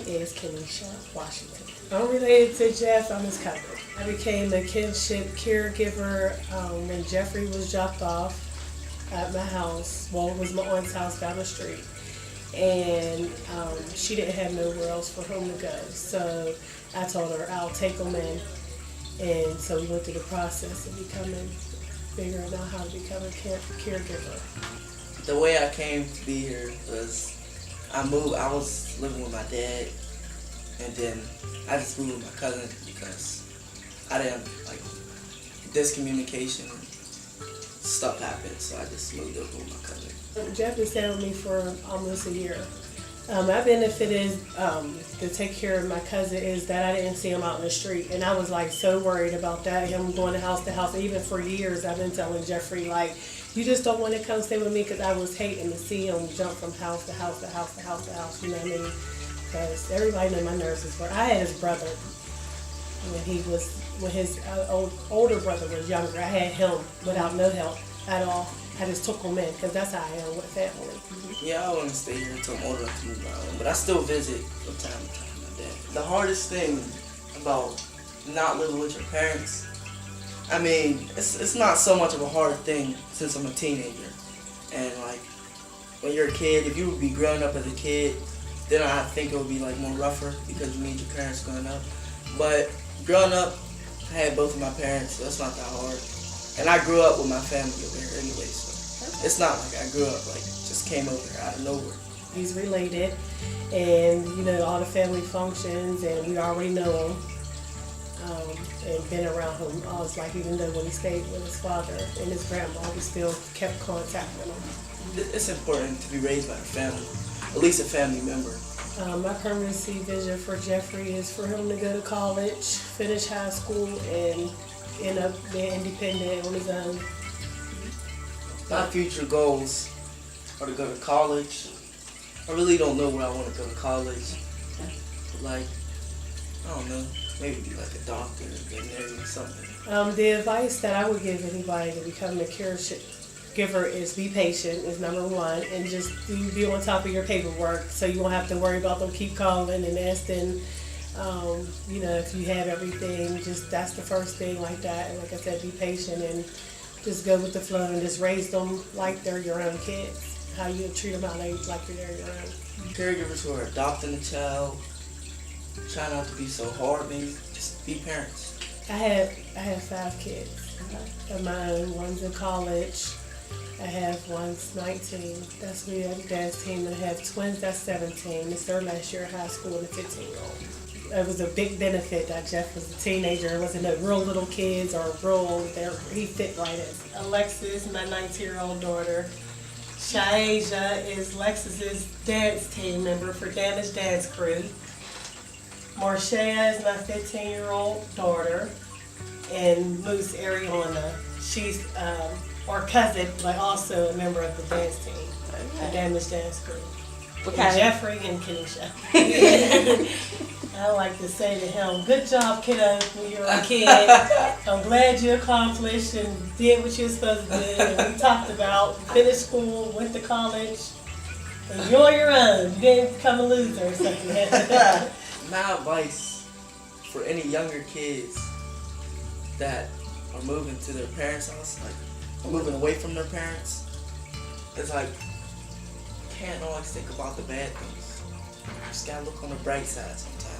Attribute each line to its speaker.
Speaker 1: is Kinship, Washington. I'm related to Jeff. I'm his cousin. I became a kinship caregiver when Jeffrey was dropped off at my house. Well, it was my aunt's house down the street. And she didn't have nowhere else for him to go. So I told her I'll take him in. And so we went through the process of figuring out how to become a caregiver.
Speaker 2: The way I came to be here was I was living with my dad, and then I just moved with my cousin because I didn't discommunication stuff happened, so I just moved over with my cousin.
Speaker 1: Jeff has stayed with me for almost a year. My benefit is to take care of my cousin is that I didn't see him out in the street, and I was so worried about that, him going to house, even for years. I've been telling Jeffrey you just don't want to come stay with me because I was hating to see him jump from house to house to house to house to house, you know what I mean? Because everybody knew my nurses were. I had his brother when his older brother was younger. I had him without no help at all. I just took him in because that's how I am with family.
Speaker 2: Yeah, I want to stay here until I'm old enough to move my own, but I still visit from time to time with my dad. The hardest thing about not living with your parents, I mean, it's not so much of a hard thing since I'm a teenager. And when you're a kid, if you would be growing up as a kid, then I think it would be more rougher because you need your parents growing up. But growing up, I had both of my parents, so it's not that hard. And I grew up with my family over here anyway, so it's not like I grew up just came over here out of nowhere.
Speaker 1: He's related, and all the family functions, and we already know him. And been around him all his life, even though when he stayed with his father and his grandma, we still kept contact with him.
Speaker 2: It's important to be raised by a family, at least a family member.
Speaker 1: My permanency vision for Jeffrey is for him to go to college, finish high school, and end up being independent on his own.
Speaker 2: My future goals are to go to college. I really don't know where I want to go to college. But I don't know. Maybe be a doctor, veterinarian, or something.
Speaker 1: The advice that I would give anybody to become a caregiver is be patient, is number one, and just be on top of your paperwork so you won't have to worry about them keep calling and asking, if you have everything. Just that's the first thing like that. And like I said, be patient and just go with the flow and just raise them like they're your own kids. How you treat them like they're your own.
Speaker 2: Caregivers who are adopting a child, try not to be so hard, maybe just be parents.
Speaker 1: I have 5 kids of my own. One's in college. I have one's 19. That's me on dad's team. And I have twins that's 17. It's their last year of high school and a 15-year-old. It was a big benefit that Jeff was a teenager. It wasn't no real little kids or real. He fit right in. Alexis, my 19-year-old daughter. Shaija is Lexus's dad's team member for Damaged Dad's Crew. Marcia is my 15-year-old daughter, and Moose Ariana, she's our cousin, but also a member of the dance team, the Damaged Dance Crew. And Jeffrey and Kenisha. I like to say to him, good job, kiddo, when you were a kid. I'm glad you accomplished and did what you were supposed to do. And we talked about, finished school, went to college, and you're on your own. You didn't become a loser or something.
Speaker 2: My advice for any younger kids that are moving to their parents' house, moving away from their parents, is can't always think about the bad things. You just gotta look on the bright side sometimes.